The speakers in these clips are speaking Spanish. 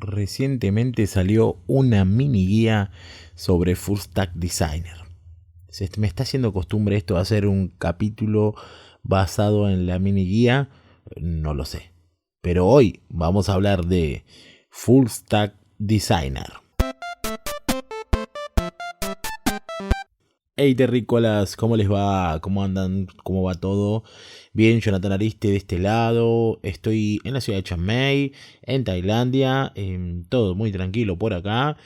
Recientemente salió una mini guía sobre Full Stack Designer. Me está haciendo costumbre esto de hacer un capítulo basado en la mini guía, no lo sé. Pero hoy vamos a hablar de Full Stack Designer. Hey terrícolas, ¿cómo les va? ¿Cómo andan? ¿Cómo va todo? Bien, Jonathan Ariste de este lado. Estoy en la ciudad de Chiang Mai, en Tailandia. Todo muy tranquilo por acá.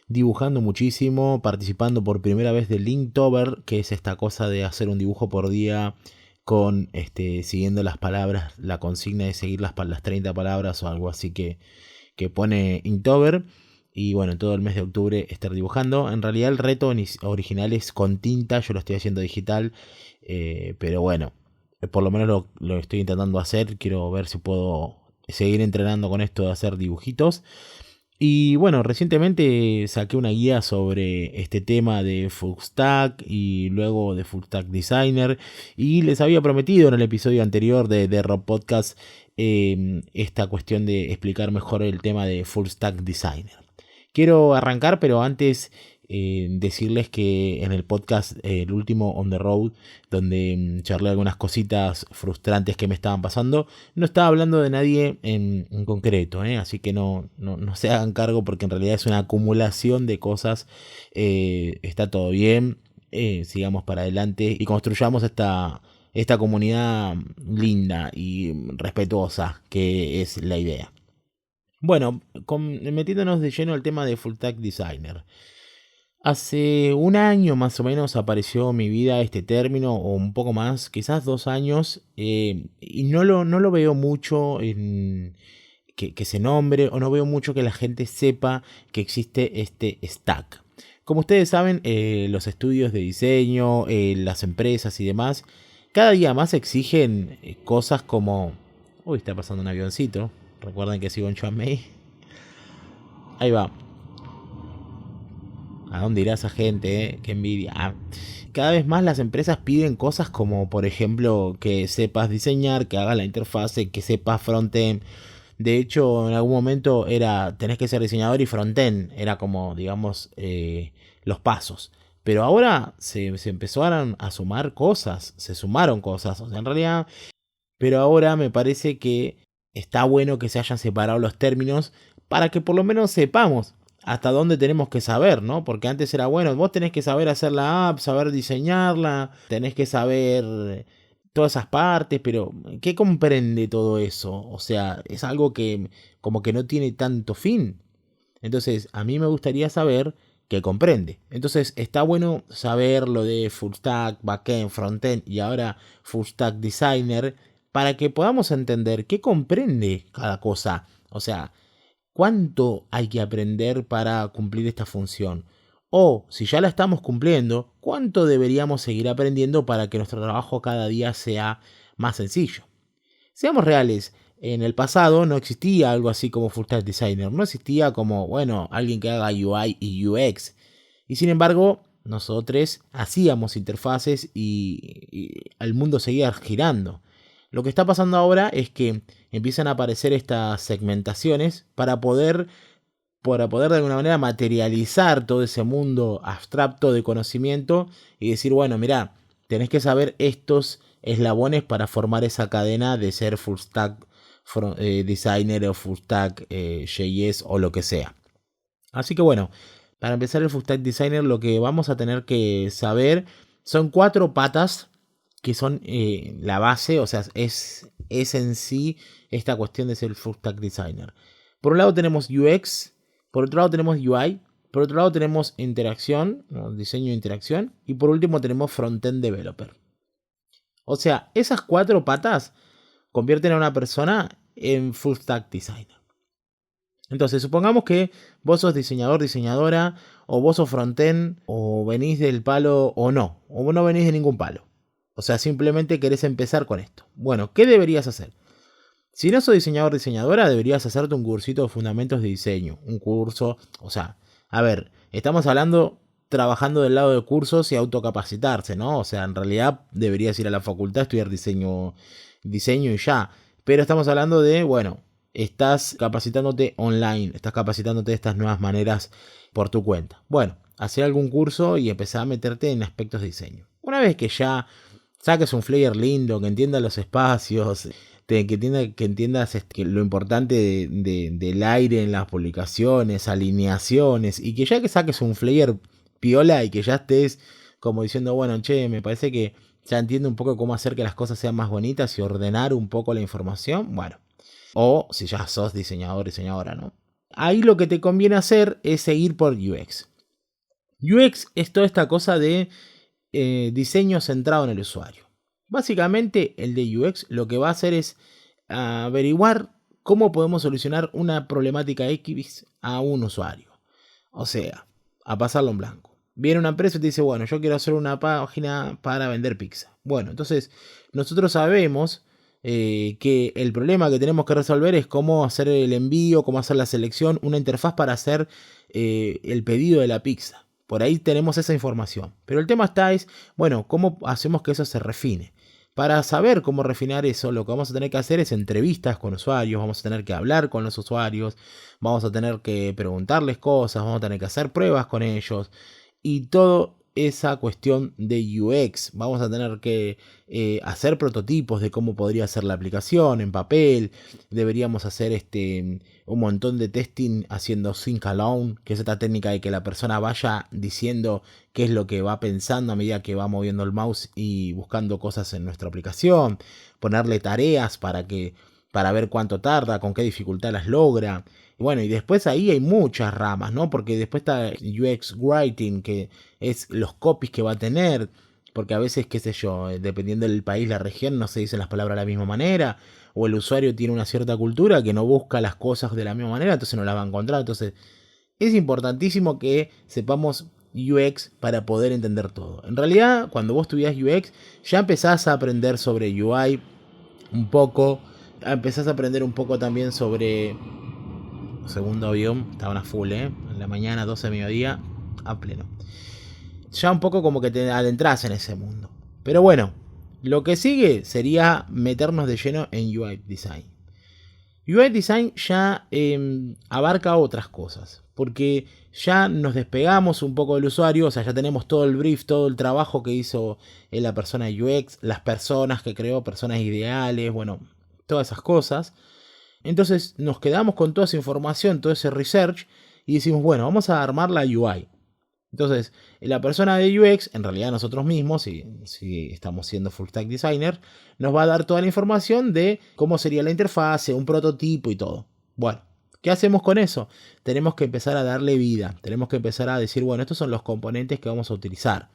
Dibujando muchísimo, participando por primera vez de Linktober, que es esta cosa de hacer un dibujo por día con siguiendo las palabras, la consigna de seguir las 30 palabras o algo así que pone Inktober. Y bueno, todo el mes de octubre estar dibujando. En realidad el reto original es con tinta, yo lo estoy haciendo digital. Pero bueno, por lo menos lo estoy intentando hacer. Quiero ver si puedo seguir entrenando con esto de hacer dibujitos. Y bueno, recientemente saqué una guía sobre este tema de Full Stack y luego de Full Stack Designer. Y les había prometido en el episodio anterior de Rob Podcast esta cuestión de explicar mejor el tema de Full Stack Designer. Quiero arrancar, pero antes decirles que en el podcast, el último On The Road, donde charlé algunas cositas frustrantes que me estaban pasando, no estaba hablando de nadie en concreto, así que no se hagan cargo porque en realidad es una acumulación de cosas. Está todo bien, sigamos para adelante y construyamos esta comunidad linda y respetuosa que es la idea. Bueno, metiéndonos de lleno al tema de Full Stack Designer. Hace un año más o menos apareció en mi vida este término, o un poco más, quizás 2 años, y no lo veo mucho en que se nombre, o no veo mucho que la gente sepa que existe este stack. Como ustedes saben, los estudios de diseño, las empresas y demás, cada día más exigen cosas como... Uy, está pasando un avioncito. Recuerden que sigo en Chiang Mai. Ahí va. ¿A dónde irá esa gente? Qué envidia. Cada vez más las empresas piden cosas como, por ejemplo, que sepas diseñar, que hagas la interfase, que sepas frontend. De hecho, en algún momento tenés que ser diseñador y frontend. Era como, digamos, los pasos. Pero ahora se empezaron a sumar cosas. Se sumaron cosas. O sea, en realidad... Pero ahora me parece que está bueno que se hayan separado los términos para que por lo menos sepamos hasta dónde tenemos que saber, ¿no? Porque antes era, bueno, vos tenés que saber hacer la app, saber diseñarla, tenés que saber todas esas partes, pero ¿qué comprende todo eso? O sea, es algo que como que no tiene tanto fin. Entonces, a mí me gustaría saber qué comprende. Entonces, está bueno saber lo de Full Stack, Backend, Frontend y ahora Full Stack Designer para que podamos entender qué comprende cada cosa. O sea, cuánto hay que aprender para cumplir esta función. O, si ya la estamos cumpliendo, cuánto deberíamos seguir aprendiendo para que nuestro trabajo cada día sea más sencillo. Seamos reales, en el pasado no existía algo así como Full Stack Designer. No existía como, bueno, alguien que haga UI y UX. Y sin embargo, nosotros hacíamos interfaces y el mundo seguía girando. Lo que está pasando ahora es que empiezan a aparecer estas segmentaciones para poder de alguna manera materializar todo ese mundo abstracto de conocimiento y decir, bueno, mira, tenés que saber estos eslabones para formar esa cadena de ser full stack designer o full stack JS o lo que sea. Así que bueno, para empezar el full stack designer lo que vamos a tener que saber son 4 patas que son la base, o sea, es en sí esta cuestión de ser full stack designer. Por un lado tenemos UX, por otro lado tenemos UI, por otro lado tenemos interacción, ¿no? Diseño de interacción, y por último tenemos frontend developer. O sea, esas 4 patas convierten a una persona en full stack designer. Entonces, supongamos que vos sos diseñador, diseñadora, o vos sos frontend, o venís del palo o no venís de ningún palo. O sea, simplemente querés empezar con esto. Bueno, ¿qué deberías hacer? Si no sos diseñador, diseñadora, deberías hacerte un cursito de fundamentos de diseño. Un curso, o sea, a ver, estamos hablando trabajando del lado de cursos y autocapacitarse, ¿no? O sea, en realidad deberías ir a la facultad a estudiar diseño y ya. Pero estamos hablando de, bueno, estás capacitándote online, estás capacitándote de estas nuevas maneras por tu cuenta. Bueno, hacer algún curso y empezar a meterte en aspectos de diseño. Una vez que ya saques un flyer lindo, que entiendas los espacios, que entiendas lo importante del aire en las publicaciones, alineaciones, y que ya que saques un flyer piola y que ya estés como diciendo, bueno, che, me parece que ya entiendo un poco cómo hacer que las cosas sean más bonitas y ordenar un poco la información, bueno. O si ya sos diseñador, diseñadora, ¿no? Ahí lo que te conviene hacer es seguir por UX. UX es toda esta cosa de diseño centrado en el usuario. Básicamente el de UX lo que va a hacer es averiguar cómo podemos solucionar una problemática X a un usuario. O sea, a pasarlo en blanco. Viene una empresa y te dice, bueno, yo quiero hacer una página para vender pizza. Bueno, entonces nosotros sabemos que el problema que tenemos que resolver es cómo hacer el envío, cómo hacer la selección, una interfaz para hacer el pedido de la pizza. Por ahí tenemos esa información. Pero el tema es, bueno, ¿cómo hacemos que eso se refine? Para saber cómo refinar eso, lo que vamos a tener que hacer es entrevistas con usuarios, vamos a tener que hablar con los usuarios, vamos a tener que preguntarles cosas, vamos a tener que hacer pruebas con ellos y toda esa cuestión de UX. Vamos a tener que hacer prototipos de cómo podría ser la aplicación en papel. Deberíamos hacer un montón de testing haciendo sync alone, que es esta técnica de que la persona vaya diciendo qué es lo que va pensando a medida que va moviendo el mouse y buscando cosas en nuestra aplicación. Ponerle tareas para ver cuánto tarda, con qué dificultad las logra. Bueno, y después ahí hay muchas ramas, ¿no? Porque después está UX Writing, que es los copies que va a tener. Porque a veces, qué sé yo, dependiendo del país, la región, no se dicen las palabras de la misma manera. O el usuario tiene una cierta cultura que no busca las cosas de la misma manera, entonces no las va a encontrar. Entonces, es importantísimo que sepamos UX para poder entender todo. En realidad, cuando vos estudiás UX, ya empezás a aprender sobre UI un poco. Empezás a aprender un poco también sobre... Segundo avión, estaban a full, en la mañana, 12 de mediodía, a pleno. Ya un poco como que te adentras en ese mundo. Pero bueno, lo que sigue sería meternos de lleno en UI Design. UI Design ya abarca otras cosas, porque ya nos despegamos un poco del usuario, o sea, ya tenemos todo el brief, todo el trabajo que hizo la persona de UX, las personas que creó, personas ideales, bueno, todas esas cosas. Entonces nos quedamos con toda esa información, todo ese research y decimos, bueno, vamos a armar la UI. Entonces, la persona de UX, en realidad nosotros mismos, si estamos siendo full stack designer, nos va a dar toda la información de cómo sería la interfase, un prototipo y todo. Bueno, ¿qué hacemos con eso? Tenemos que empezar a darle vida, tenemos que empezar a decir, bueno, estos son los componentes que vamos a utilizar.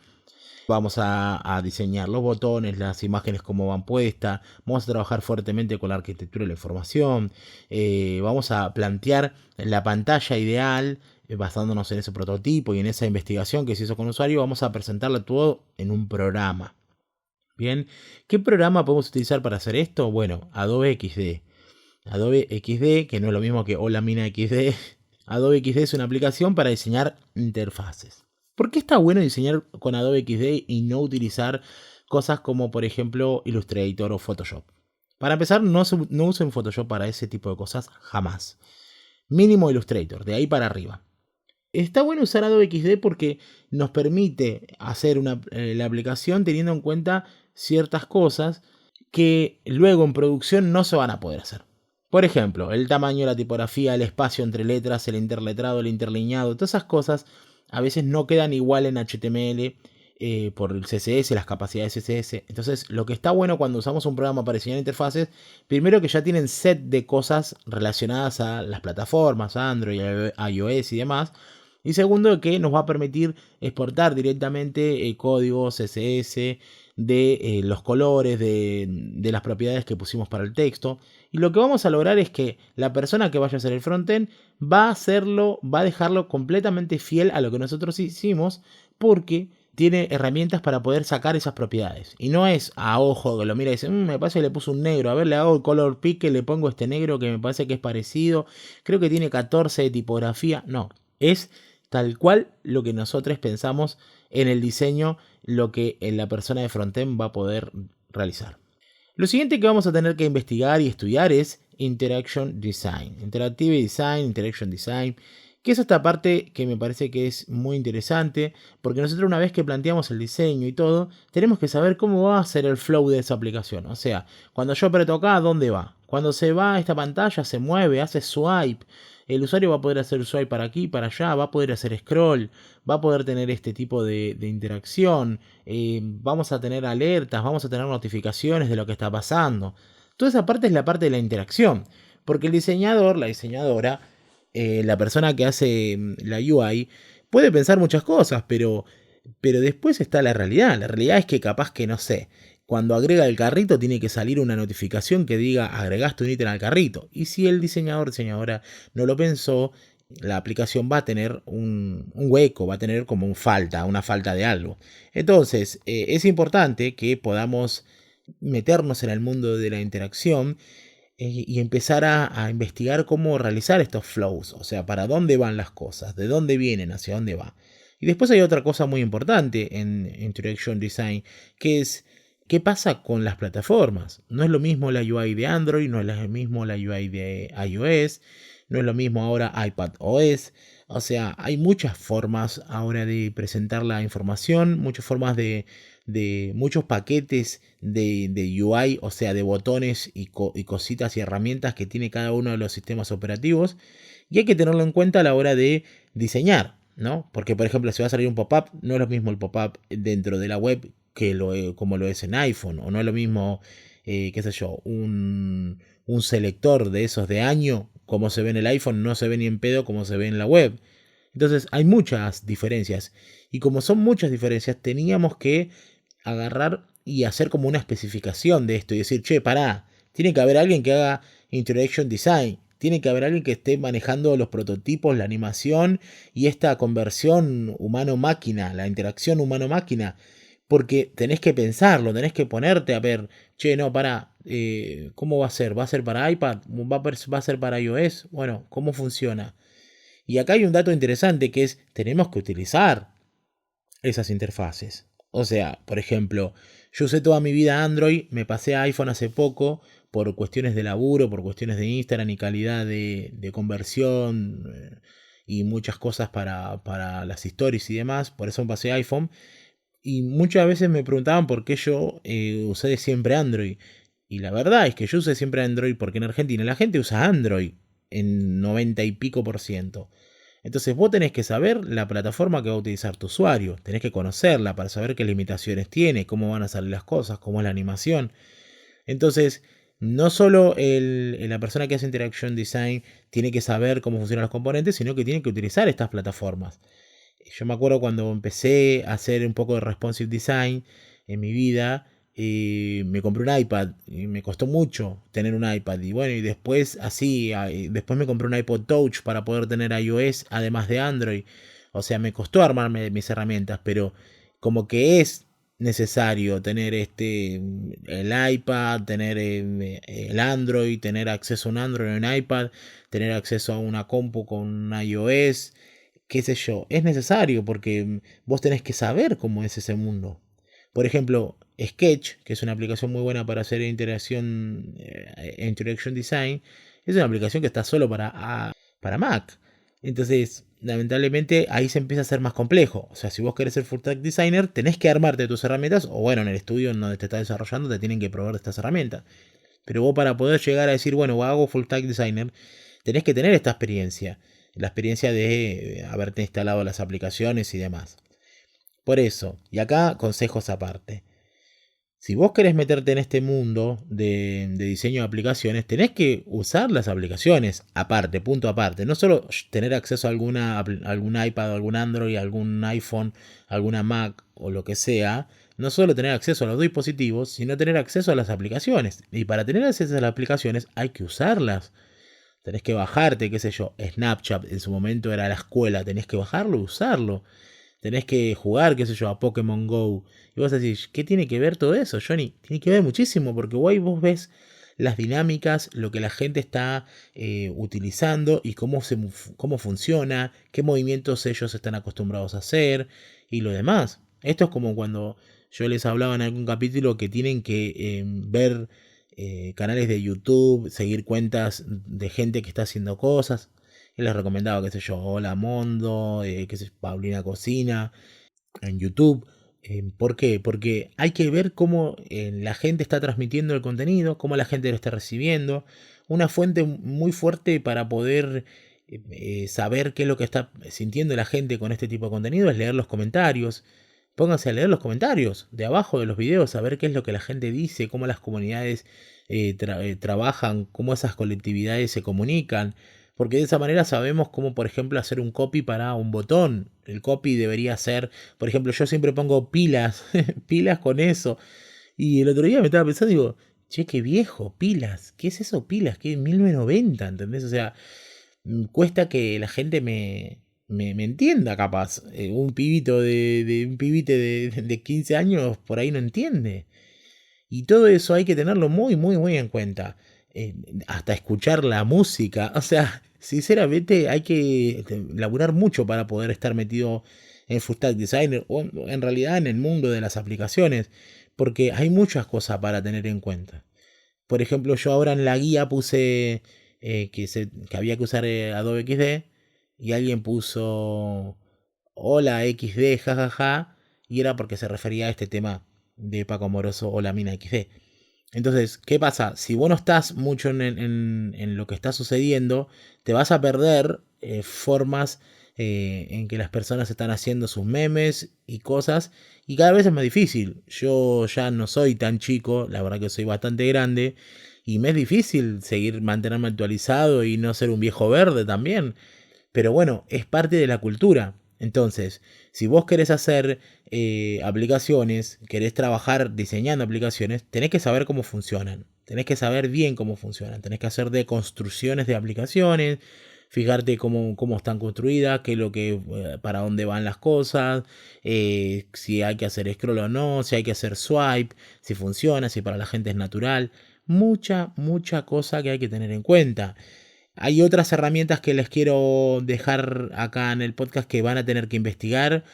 Vamos a diseñar los botones, las imágenes como van puestas. Vamos a trabajar fuertemente con la arquitectura de la información. Vamos a plantear la pantalla ideal basándonos en ese prototipo y en esa investigación que se hizo con el usuario. Vamos a presentarle todo en un programa. Bien, ¿qué programa podemos utilizar para hacer esto? Bueno, Adobe XD. Adobe XD, que no es lo mismo que Hola Mina XD. Adobe XD es una aplicación para diseñar interfaces. ¿Por qué está bueno diseñar con Adobe XD y no utilizar cosas como, por ejemplo, Illustrator o Photoshop? Para empezar, no usen Photoshop para ese tipo de cosas jamás. Mínimo Illustrator, de ahí para arriba. Está bueno usar Adobe XD porque nos permite hacer la aplicación teniendo en cuenta ciertas cosas que luego en producción no se van a poder hacer. Por ejemplo, el tamaño, la tipografía, el espacio entre letras, el interletrado, el interlineado, todas esas cosas a veces no quedan igual en HTML por el CSS, las capacidades CSS. Entonces, lo que está bueno cuando usamos un programa para diseñar interfaces, primero que ya tienen set de cosas relacionadas a las plataformas, Android, iOS y demás. Y segundo, que nos va a permitir exportar directamente códigos CSS de los colores, de las propiedades que pusimos para el texto. Y lo que vamos a lograr es que la persona que vaya a hacer el frontend va a dejarlo completamente fiel a lo que nosotros hicimos, porque tiene herramientas para poder sacar esas propiedades. Y no es a ojo que lo mira y dice, me parece que le puso un negro, a ver, le hago el color pick, le pongo este negro que me parece que es parecido, creo que tiene 14 de tipografía. No, es tal cual lo que nosotros pensamos en el diseño, lo que la persona de frontend va a poder realizar. Lo siguiente que vamos a tener que investigar y estudiar es Interaction Design. Interactive Design, Interaction Design. Que es esta parte que me parece que es muy interesante, porque nosotros una vez que planteamos el diseño y todo, tenemos que saber cómo va a ser el flow de esa aplicación. O sea, cuando yo aprieto acá, ¿dónde va? Cuando se va a esta pantalla, se mueve, hace swipe. El usuario va a poder hacer swipe para aquí, para allá, va a poder hacer scroll, va a poder tener este tipo de interacción. Vamos a tener alertas, vamos a tener notificaciones de lo que está pasando. Toda esa parte es la parte de la interacción, porque el diseñador, la diseñadora, la persona que hace la UI puede pensar muchas cosas, pero después está la realidad. La realidad es que capaz que, no sé, cuando agrega el carrito tiene que salir una notificación que diga agregaste un ítem al carrito. Y si el diseñador o diseñadora no lo pensó, la aplicación va a tener un hueco, va a tener como una falta de algo. Entonces, es importante que podamos meternos en el mundo de la interacción y empezar a investigar cómo realizar estos flows, o sea, para dónde van las cosas, de dónde vienen, hacia dónde va. Y después hay otra cosa muy importante en Interaction Design, que es qué pasa con las plataformas. No es lo mismo la UI de Android, no es lo mismo la UI de iOS, no es lo mismo ahora iPadOS. O sea, hay muchas formas ahora de presentar la información, muchas formas de muchos paquetes de UI, o sea, de botones y cositas y herramientas que tiene cada uno de los sistemas operativos. Y hay que tenerlo en cuenta a la hora de diseñar, ¿no? Porque, por ejemplo, si va a salir un pop-up, no es lo mismo el pop-up dentro de la web que como lo es en iPhone, o no es lo mismo, qué sé yo, un selector de esos de año, como se ve en el iPhone, no se ve ni en pedo como se ve en la web. Entonces hay muchas diferencias. Y como son muchas diferencias, teníamos que agarrar y hacer como una especificación de esto y decir, che, pará, tiene que haber alguien que haga Interaction Design, tiene que haber alguien que esté manejando los prototipos, la animación y esta conversión humano-máquina, la interacción humano-máquina, porque tenés que pensarlo, tenés que ponerte a ver, che, no, pará, ¿cómo va a ser? ¿Va a ser para iPad? ¿Va a ser para iOS? Bueno, ¿cómo funciona? Y acá hay un dato interesante que es, tenemos que utilizar esas interfaces. O sea, por ejemplo, yo usé toda mi vida Android, me pasé a iPhone hace poco por cuestiones de laburo, por cuestiones de Instagram y calidad de conversión y muchas cosas para las stories y demás, por eso me pasé a iPhone. Y muchas veces me preguntaban por qué yo usé de siempre Android. Y la verdad es que yo usé siempre Android porque en Argentina la gente usa Android en 90 y pico por ciento. Entonces vos tenés que saber la plataforma que va a utilizar tu usuario, tenés que conocerla para saber qué limitaciones tiene, cómo van a salir las cosas, cómo es la animación. Entonces, no solo la persona que hace Interaction Design tiene que saber cómo funcionan los componentes, sino que tiene que utilizar estas plataformas. Yo me acuerdo cuando empecé a hacer un poco de responsive design en mi vida, me compré un iPad y me costó mucho tener un iPad. Y bueno, y después así, después me compré un iPod Touch para poder tener iOS además de Android. O sea, me costó armarme mis herramientas, pero como que es necesario tener el iPad, tener el Android, tener acceso a un Android o un iPad, tener acceso a una compu con iOS, qué sé yo, es necesario porque vos tenés que saber cómo es ese mundo. Por ejemplo, Sketch, que es una aplicación muy buena para hacer Interaction Design, es una aplicación que está solo para Mac. Entonces, lamentablemente, ahí se empieza a ser más complejo. O sea, si vos querés ser full stack designer, tenés que armarte tus herramientas, o bueno, en el estudio en donde te estás desarrollando te tienen que proveer de estas herramientas. Pero vos para poder llegar a decir, bueno, hago full stack designer, tenés que tener esta experiencia. La experiencia de haberte instalado las aplicaciones y demás. Por eso, y acá consejos aparte. Si vos querés meterte en este mundo de diseño de aplicaciones, tenés que usar las aplicaciones aparte, punto aparte. No solo tener acceso a algún iPad, algún Android, algún iPhone, alguna Mac o lo que sea. No solo tener acceso a los dispositivos, sino tener acceso a las aplicaciones. Y para tener acceso a las aplicaciones hay que usarlas. Tenés que bajarte, qué sé yo, Snapchat en su momento era la escuela. Tenés que bajarlo y usarlo. Tenés que jugar, qué sé yo, a Pokémon Go. Y vos decís, ¿qué tiene que ver todo eso, Johnny? Tiene que ver muchísimo, porque vos ves las dinámicas, lo que la gente está utilizando y cómo funciona, qué movimientos ellos están acostumbrados a hacer y lo demás. Esto es como cuando yo les hablaba en algún capítulo que tienen que ver canales de YouTube, seguir cuentas de gente que está haciendo cosas. Y les recomendaba, qué sé yo, Hola Mondo, qué sé, Paulina Cocina, en YouTube. ¿Por qué? Porque hay que ver cómo la gente está transmitiendo el contenido, cómo la gente lo está recibiendo. Una fuente muy fuerte para poder saber qué es lo que está sintiendo la gente con este tipo de contenido es leer los comentarios. Pónganse a leer los comentarios de abajo de los videos, a ver qué es lo que la gente dice, cómo las comunidades trabajan, cómo esas colectividades se comunican. Porque de esa manera sabemos cómo, por ejemplo, hacer un copy para un botón. El copy debería ser, por ejemplo, yo siempre pongo pilas, pilas con eso. Y el otro día me estaba pensando, digo, che, qué viejo, pilas. ¿Qué es eso, pilas? ¿Qué? 1990, ¿entendés? O sea, cuesta que la gente me entienda, capaz. Un pibito de un pibite de 15 años por ahí no entiende. Y todo eso hay que tenerlo muy, muy, muy en cuenta. Hasta escuchar la música. O sea, sinceramente hay que laburar mucho para poder estar metido en Full Stack Designer o en realidad en el mundo de las aplicaciones. Porque hay muchas cosas para tener en cuenta. Por ejemplo, yo ahora en la guía puse que había que usar Adobe XD y alguien puso Hola XD, jajaja, y era porque se refería a este tema de Paco Amoroso o la mina XD. Entonces, ¿qué pasa? Si vos no estás mucho en lo que está sucediendo, te vas a perder formas en que las personas están haciendo sus memes y cosas, y cada vez es más difícil. Yo ya no soy tan chico, la verdad que soy bastante grande, y me es difícil seguir mantenerme actualizado y no ser un viejo verde también. Pero bueno, es parte de la cultura. Entonces, si vos querés hacer aplicaciones, querés trabajar diseñando aplicaciones, tenés que saber cómo funcionan. Tenés que saber bien cómo funcionan. Tenés que hacer deconstrucciones de aplicaciones, fijarte cómo están construidas, qué es lo que, para dónde van las cosas, si hay que hacer scroll o no, si hay que hacer swipe, si funciona, si para la gente es natural. Mucha, mucha cosa que hay que tener en cuenta. Hay otras herramientas que les quiero dejar acá en el podcast que van a tener que investigar,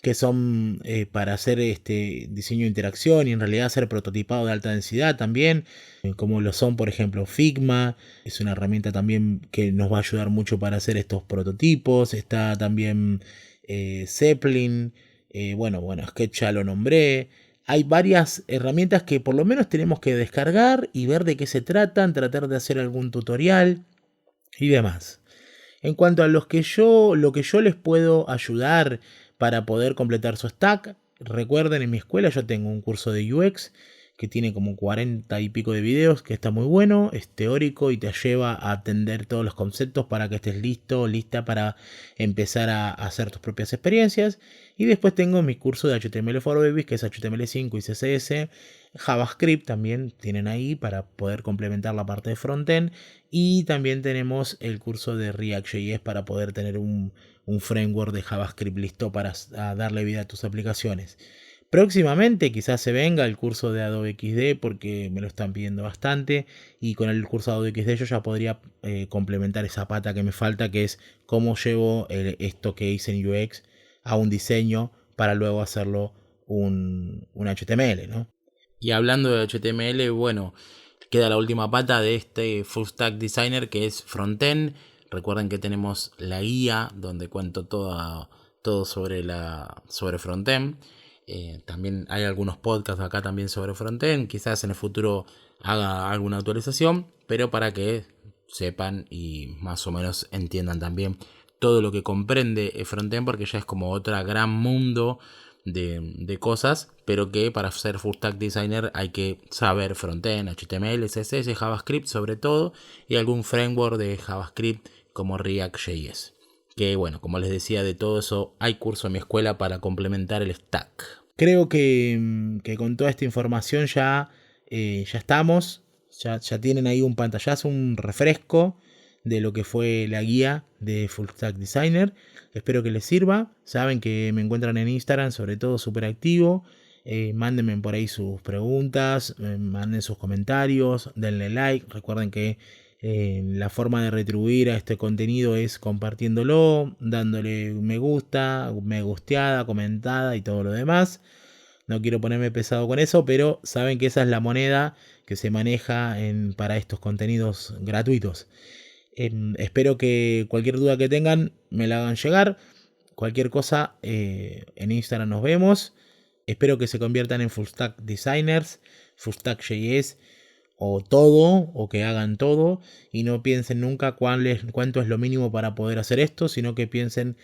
que son para hacer este diseño de interacción y en realidad hacer prototipado de alta densidad también, como lo son por ejemplo Figma. Es una herramienta también que nos va a ayudar mucho para hacer estos prototipos. Está también Zeppelin, bueno, Sketch ya lo nombré. Hay varias herramientas que por lo menos tenemos que descargar y ver de qué se tratan, tratar de hacer algún tutorial y demás. En cuanto a lo que yo les puedo ayudar para poder completar su stack, recuerden, en mi escuela yo tengo un curso de UX que tiene como 40 y pico de videos, que está muy bueno, es teórico y te lleva a atender todos los conceptos para que estés listo, lista para empezar a hacer tus propias experiencias. Y después tengo mi curso de HTML for Babies, que es HTML5 y CSS. JavaScript también tienen ahí para poder complementar la parte de frontend. Y también tenemos el curso de React.js para poder tener un framework de JavaScript listo para darle vida a tus aplicaciones. Próximamente quizás se venga el curso de Adobe XD porque me lo están pidiendo bastante, y con el curso de Adobe XD yo ya podría complementar esa pata que me falta, que es cómo llevo esto que hice en UX a un diseño para luego hacerlo un HTML, ¿no? Y hablando de HTML, bueno, queda la última pata de este Full Stack Designer, que es Frontend. Recuerden que tenemos la guía donde cuento todo sobre Frontend. También hay algunos podcasts acá también sobre Frontend. Quizás en el futuro haga alguna actualización, pero para que sepan y más o menos entiendan también todo lo que comprende Frontend, porque ya es como otro gran mundo de cosas, pero que para ser Full Stack Designer hay que saber Frontend, HTML, CSS, JavaScript sobre todo, y algún framework de JavaScript como React.js. Que bueno, como les decía, de todo eso hay curso en mi escuela para complementar el stack. Creo que con toda esta información ya estamos, ya tienen ahí un pantallazo, un refresco de lo que fue la guía de Full Stack Designer. Espero que les sirva. Saben que me encuentran en Instagram, sobre todo súper activo. Mándenme por ahí sus preguntas, manden sus comentarios, denle like. Recuerden que la forma de retribuir a este contenido es compartiéndolo, dándole me gusta, me gusteada, comentada y todo lo demás. No quiero ponerme pesado con eso, pero saben que esa es la moneda que se maneja para estos contenidos gratuitos. Espero que cualquier duda que tengan me la hagan llegar. Cualquier cosa, en Instagram nos vemos. Espero que se conviertan en full stack designers, full stack JS o todo, o que hagan todo, y no piensen nunca cuánto es lo mínimo para poder hacer esto, sino que piensen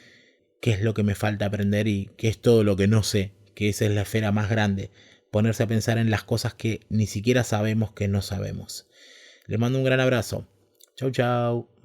qué es lo que me falta aprender y qué es todo lo que no sé, que esa es la esfera más grande. Ponerse a pensar en las cosas que ni siquiera sabemos que no sabemos. Les mando un gran abrazo. Chau, chau.